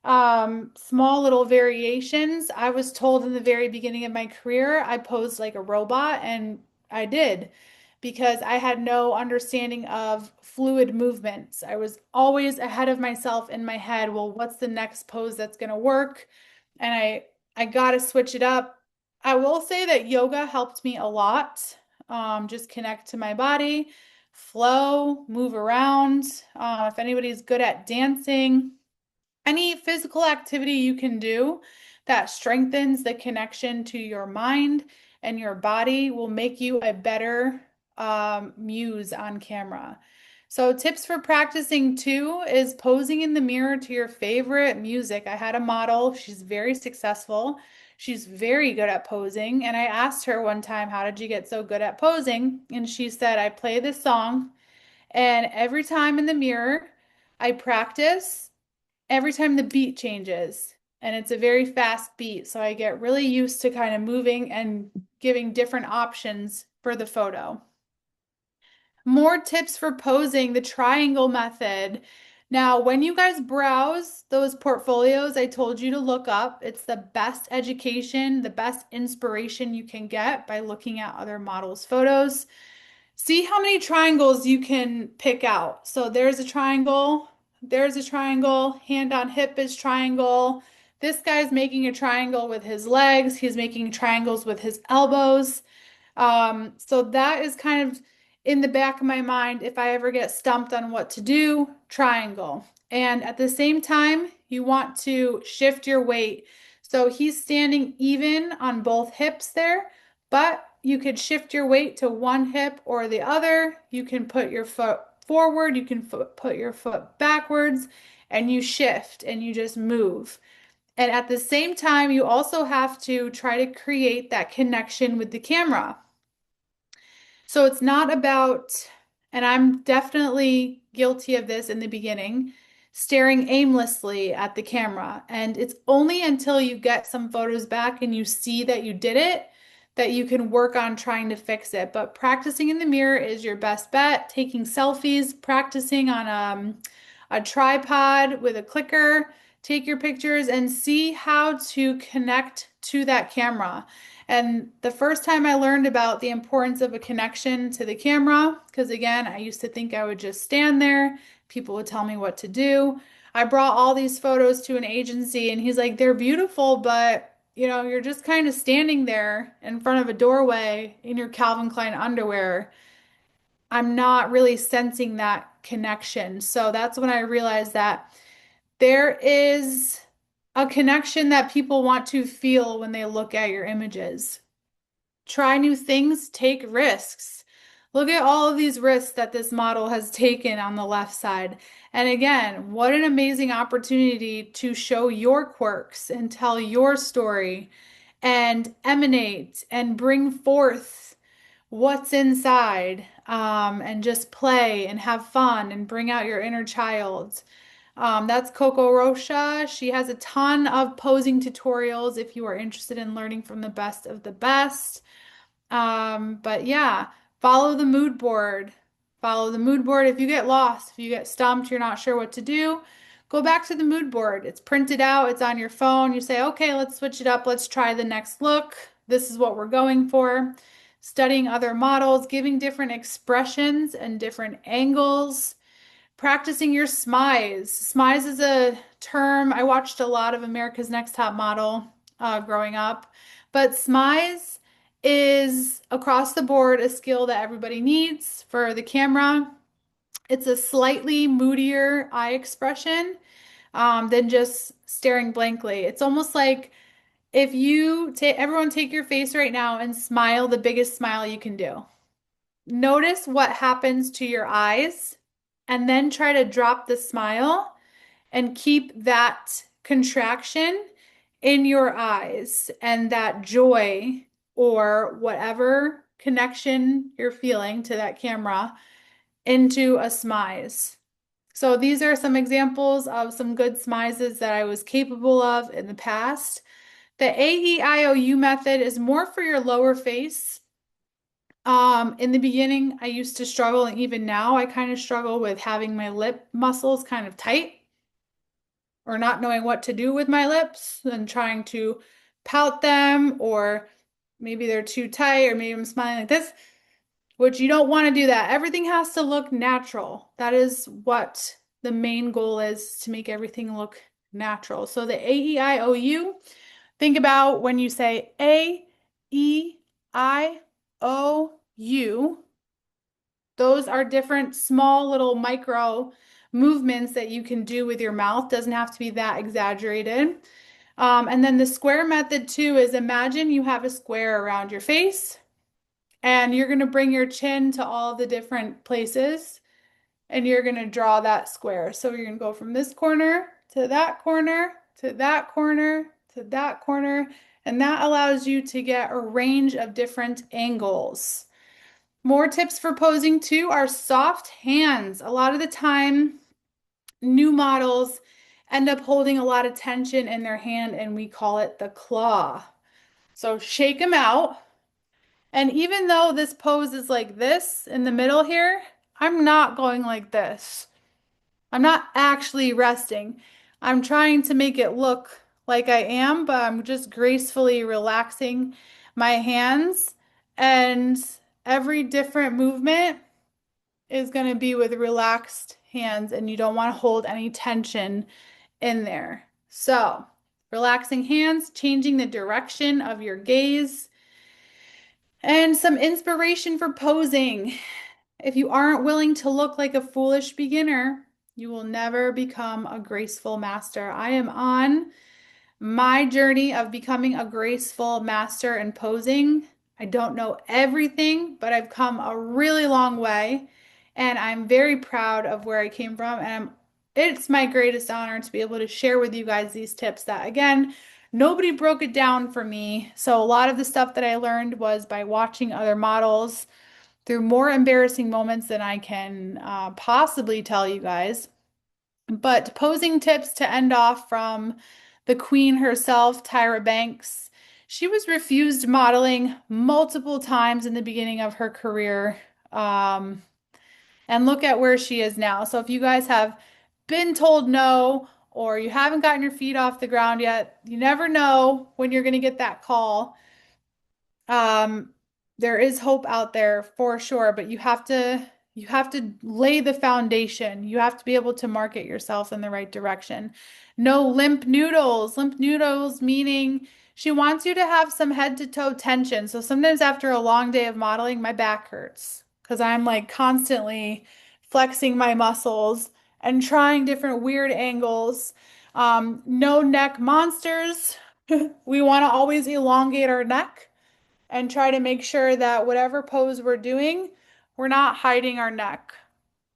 Small little variations. I was told in the very beginning of my career, I posed like a robot, and I did because I had no understanding of fluid movements. I was always ahead of myself in my head. Well, what's the next pose that's going to work? And I got to switch it up. I will say that yoga helped me a lot. Just connect to my body, flow, move around. If anybody's good at dancing, any physical activity you can do that strengthens the connection to your mind and your body will make you a better muse on camera. So, tips for practicing too is posing in the mirror to your favorite music. I had a model, she's very successful. She's very good at posing. And I asked her one time, how did you get so good at posing? And she said, I play this song, and every time in the mirror, I practice every time the beat changes, and it's a very fast beat. So I get really used to kind of moving and giving different options for the photo. More tips for posing, the triangle method. Now, when you guys browse those portfolios I told you to look up, it's the best education, the best inspiration you can get by looking at other models' photos. See how many triangles you can pick out. So there's a triangle, hand on hip is triangle. This guy's making a triangle with his legs, he's making triangles with his elbows. So that is kind of in the back of my mind if I ever get stumped on what to do, triangle. And at the same time, you want to shift your weight. So he's standing even on both hips there, but you could shift your weight to one hip or the other. You can put your foot forward, you can put your foot backwards, and you shift and you just move. And at the same time, you also have to try to create that connection with the camera. So it's not about, and I'm definitely guilty of this in the beginning, staring aimlessly at the camera. And it's only until you get some photos back and you see that you did it that you can work on trying to fix it. But practicing in the mirror is your best bet. Taking selfies, practicing on a tripod with a clicker, take your pictures and see how to connect to that camera. And the first time I learned about the importance of a connection to the camera, because again, I used to think I would just stand there, people would tell me what to do. I brought all these photos to an agency and he's like, they're beautiful, but you're just kind of standing there in front of a doorway in your Calvin Klein underwear. I'm not really sensing that connection. So that's when I realized that there is a connection that people want to feel when they look at your images. Try new things, take risks. Look at all of these risks that this model has taken on the left side. And again, what an amazing opportunity to show your quirks and tell your story and emanate and bring forth what's inside, and just play and have fun and bring out your inner child. That's Coco Rocha. She has a ton of posing tutorials if you are interested in learning from the best of the best. But yeah, follow the mood board. Follow the mood board. If you get lost, if you get stumped, you're not sure what to do, go back to the mood board. It's printed out, it's on your phone. You say, okay, let's switch it up. Let's try the next look. This is what we're going for. Studying other models, giving different expressions and different angles. Practicing your smize. Smize is a term. I watched a lot of America's Next Top Model growing up, but smize is across the board a skill that everybody needs for the camera. It's a slightly moodier eye expression. than just staring blankly. It's almost like if you take everyone take your face right now and smile the biggest smile you can do. Notice what happens to your eyes and then try to drop the smile and keep that contraction in your eyes and that joy or whatever connection you're feeling to that camera into a smize. So these are some examples of some good smizes that I was capable of in the past. The AEIOU method is more for your lower face. In the beginning, I used to struggle, and even now, I kind of struggle with having my lip muscles kind of tight or not knowing what to do with my lips and trying to pout them, or maybe they're too tight, or maybe I'm smiling like this, which you don't want to do that. Everything has to look natural. That is what the main goal is, to make everything look natural. So the AEIOU, think about when you say AEIOU. Those are different small little micro movements that you can do with your mouth. Doesn't have to be that exaggerated. And then the square method too is, imagine you have a square around your face and you're going to bring your chin to all the different places and you're going to draw that square. So you're going to go from this corner to that corner to that corner to that corner. And that allows you to get a range of different angles. More tips for posing too are soft hands. A lot of the time, new models end up holding a lot of tension in their hand, and we call it the claw. So shake them out. And even though this pose is like this in the middle here, I'm not going like this. I'm not actually resting. I'm trying to make it look like I am, but I'm just gracefully relaxing my hands. And every different movement is going to be with relaxed hands, and you don't want to hold any tension in there. So, relaxing hands, changing the direction of your gaze, and some inspiration for posing. If you aren't willing to look like a foolish beginner, you will never become a graceful master. I am on my journey of becoming a graceful master in posing. I don't know everything, but I've come a really long way, and I'm very proud of where I came from. And it's my greatest honor to be able to share with you guys these tips that, again, nobody broke it down for me. So a lot of the stuff that I learned was by watching other models through more embarrassing moments than I can possibly tell you guys. But posing tips to end off from the queen herself, Tyra Banks. She was refused modeling multiple times in the beginning of her career. Um, and look at where she is now. So if you guys have been told no, or you haven't gotten your feet off the ground yet, you never know when you're going to get that call. Um, there is hope out there for sure, but you have to lay the foundation. You have to be able to market yourself in the right direction. No limp noodles. Limp noodles meaning she wants you to have some head to toe tension. So sometimes after a long day of modeling, my back hurts because I'm like constantly flexing my muscles and trying different weird angles. No neck monsters. We want to always elongate our neck and try to make sure that whatever pose we're doing, we're not hiding our neck.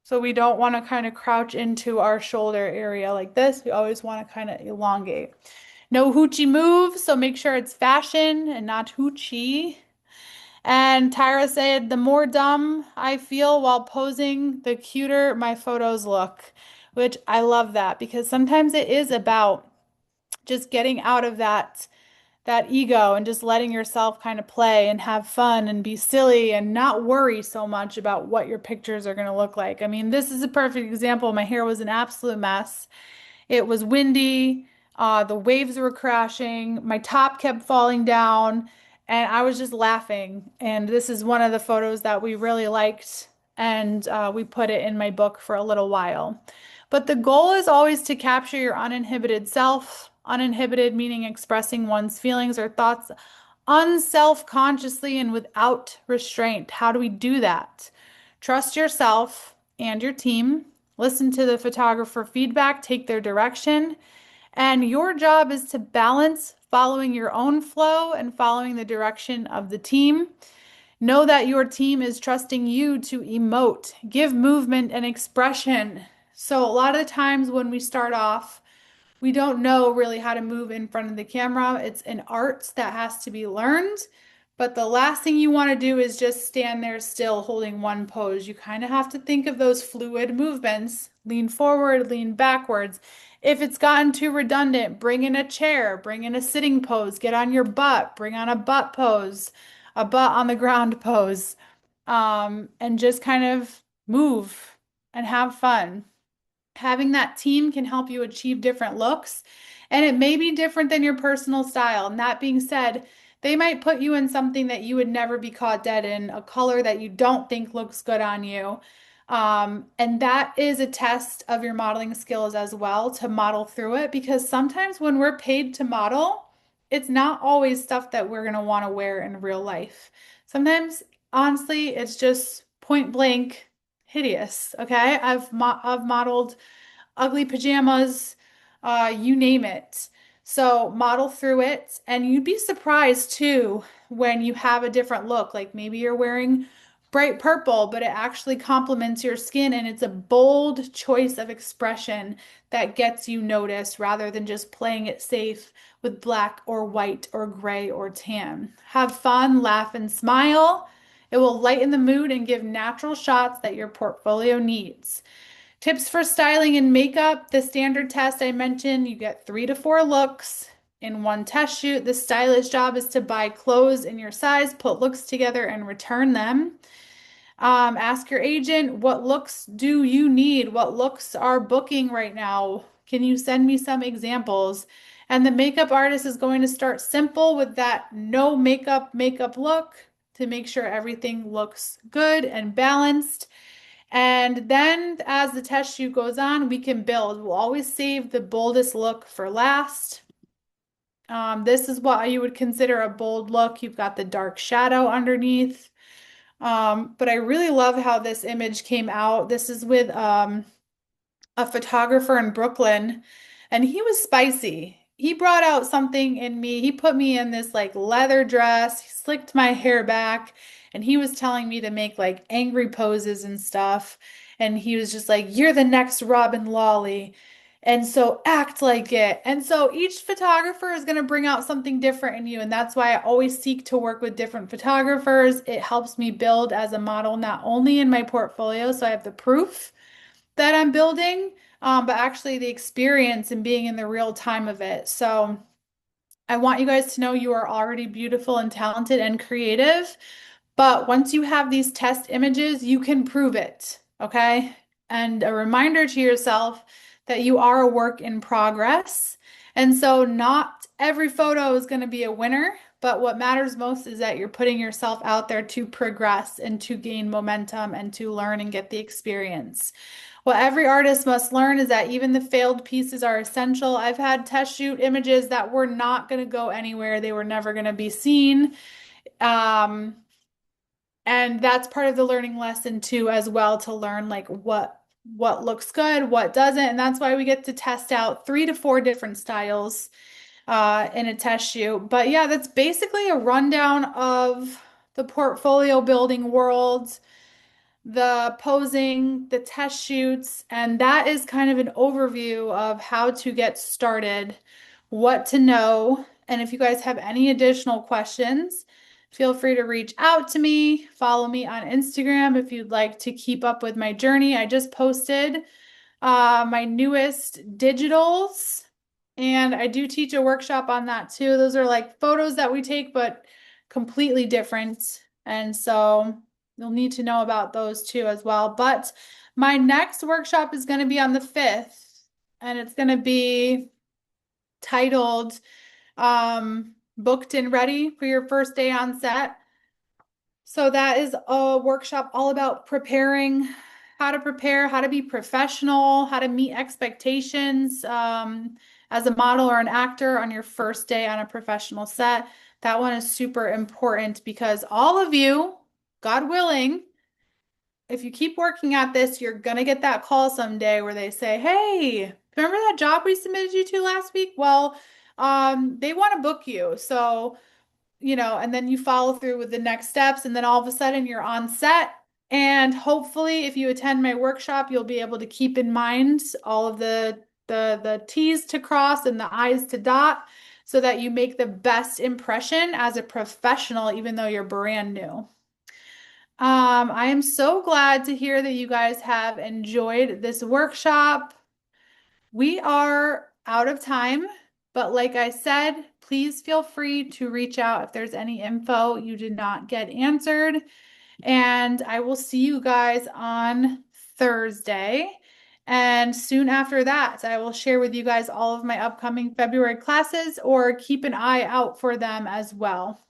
So we don't want to kind of crouch into our shoulder area like this. We always want to kind of elongate. No hoochie moves, so make sure it's fashion and not hoochie. And Tyra said, the more dumb I feel while posing, the cuter my photos look, which I love that because sometimes it is about just getting out of that ego and just letting yourself kind of play and have fun and be silly and not worry so much about what your pictures are going to look like. I mean, this is a perfect example. My hair was an absolute mess. It was windy. The waves were crashing. My top kept falling down, and I was just laughing. And this is one of the photos that we really liked, and we put it in my book for a little while. But the goal is always to capture your uninhibited self. Uninhibited meaning expressing one's feelings or thoughts unself-consciously and without restraint. How do we do that? Trust yourself and your team. listen to the photographer feedback, take their direction, and your job is to balance following your own flow and following the direction of the team. Know that your team is trusting you to emote, give movement and expression. So, a lot of the times when we start off, we don't know really how to move in front of the camera. It's an art that has to be learned. But the last thing you want to do is just stand there still holding one pose. You kind of have to think of those fluid movements. Lean forward, lean backwards. If it's gotten too redundant, bring in a chair, bring in a sitting pose, get on your butt, bring on a butt pose, a butt on the ground pose, and just kind of move and have fun. Having that team can help you achieve different looks, and it may be different than your personal style. And that being said, they might put you in something that you would never be caught dead in, a color that you don't think looks good on you. And that is a test of your modeling skills as well to model through it, because sometimes when we're paid to model, it's not always stuff that we're going to want to wear in real life. Sometimes, honestly, it's just point blank hideous. Okay. I've modeled ugly pajamas, you name it. So model through it, and you'd be surprised too when you have a different look. Like maybe you're wearing bright purple, but it actually complements your skin, and it's a bold choice of expression that gets you noticed rather than just playing it safe with black or white or gray or tan. Have fun, laugh, and smile. It will lighten the mood and give natural shots that your portfolio needs. Tips for styling and makeup. The standard test I mentioned, you get 3 to 4 looks in one test shoot. The stylist job is to buy clothes in your size, put looks together, and return them. Ask your agent, what looks do you need? What looks are booking right now? Can you send me some examples? And the makeup artist is going to start simple with that no makeup look to make sure everything looks good and balanced. And then as the test shoot goes on, we can build. We'll always save the boldest look for last. This is what you would consider a bold look. You've got the dark shadow underneath. But I really love how this image came out. This is with a photographer in Brooklyn, and he was spicy. He brought out something in me. He put me in this like leather dress, he slicked my hair back, and he was telling me to make like angry poses and stuff. And he was just like, "You're the next Robin Lawley." And so act like it. And so each photographer is going to bring out something different in you. And that's why I always seek to work with different photographers. It helps me build as a model, not only in my portfolio, so I have the proof that I'm building, but actually the experience and being in the real time of it. So I want you guys to know you are already beautiful and talented and creative, but once you have these test images, you can prove it, okay? And a reminder to yourself that you are a work in progress. And so not every photo is going to be a winner, but what matters most is that you're putting yourself out there to progress and to gain momentum and to learn and get the experience. What every artist must learn is that even the failed pieces are essential. I've had test shoot images that were not going to go anywhere. They were never going to be seen. Um, and that's part of the learning lesson too, as well, to learn like what looks good, what doesn't. And that's why we get to test out 3 to 4 different styles in a test shoot. But yeah, that's basically a rundown of the portfolio building world, the posing, the test shoots, and that is kind of an overview of how to get started, what to know. And if you guys have any additional questions, feel free to reach out to me. Follow me on Instagram if you'd like to keep up with my journey. I just posted my newest digitals, and I do teach a workshop on that too. Those are like photos that we take, but completely different. And so you'll need to know about those too as well. But my next workshop is going to be on the 5th, and it's going to be titled Booked and Ready for Your First Day on Set. So that is a workshop all about preparing, how to prepare, how to be professional, how to meet expectations as a model or an actor on your first day on a professional set. That one is super important because all of you, God willing, if you keep working at this, you're gonna get that call someday where they say, "Hey, remember that job we submitted you to last week? Well, they want to book you." So, and then you follow through with the next steps, and then all of a sudden you're on set. And hopefully, if you attend my workshop, you'll be able to keep in mind all of the T's to cross and the I's to dot so that you make the best impression as a professional, even though you're brand new. I am so glad to hear that you guys have enjoyed this workshop. We are out of time, but like I said, please feel free to reach out if there's any info you did not get answered. And I will see you guys on Thursday. And soon after that, I will share with you guys all of my upcoming February classes or keep an eye out for them as well.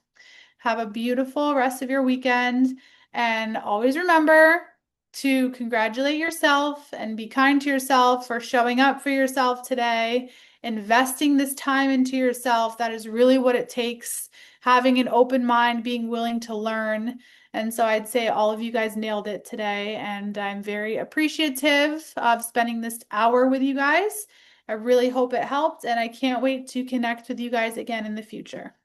Have a beautiful rest of your weekend. And always remember to congratulate yourself and be kind to yourself for showing up for yourself today, investing this time into yourself. That is really what it takes. Having an open mind, being willing to learn. And so I'd say all of you guys nailed it today. And I'm very appreciative of spending this hour with you guys. I really hope it helped. And I can't wait to connect with you guys again in the future.